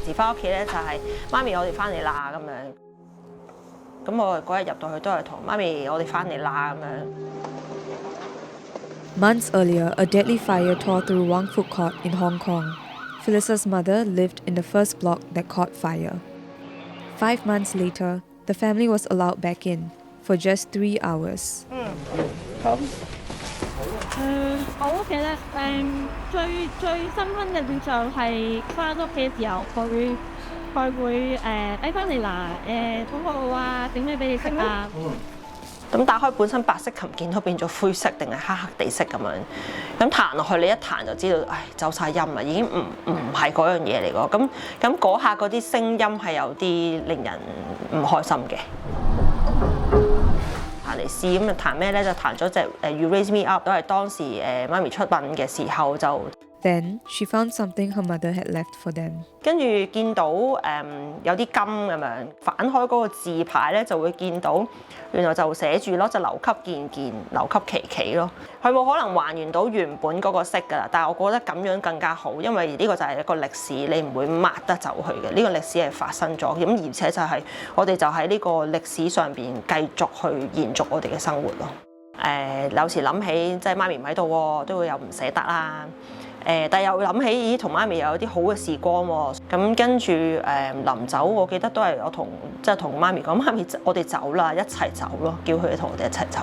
時翻屋企咧就係媽咪我哋翻嚟啦咁樣，咁我嗰日入到去都係同媽咪我哋翻嚟啦咁樣。Months earlier, a deadly fire tore through Wang Fuk Court in Hong Kong. Phyllis's mother lived in the first block that caught fire. 5 months later, the family was allowed back in for just 3 hours. 我屋企咧，最深刻嘅印象係翻屋企嘅時候，佢會翻嚟啦，好好啊，整咩俾你食啊？咁打開本身白色琴鍵都變咗灰色定係黑黑地色咁樣，咁彈落去你一彈就知道，唉走晒音啦，已經唔係嗰樣嘢嚟㗎。咁嗰下嗰啲聲音係有啲令人唔開心嘅。彈嚟試咁啊彈咩咧？就彈咗隻You Raise Me Up，都係當時媽咪出殯嘅時候就。Then she found something her mother had left for them. 跟住見到有啲金咁樣，反開嗰個字牌咧就會見到，原來就寫住咯，就留給健健，留給琪琪咯。佢冇可能還原到原本嗰個色㗎啦，但係我覺得咁樣更加好，因為呢個就係一個歷史，你唔會抹得走佢嘅。呢個歷史係發生咗，咁而且就係我哋就喺呢個歷史上邊繼續去延續我哋嘅生活咯。有時諗起即係媽咪唔喺度喎，都會有唔捨得啦。但係又諗起，咦，同媽咪有啲好嘅時光喎。咁跟住臨走，我記得都係我同媽咪講，媽咪我哋走啦，一齊走咯，叫佢哋同我哋一齊走。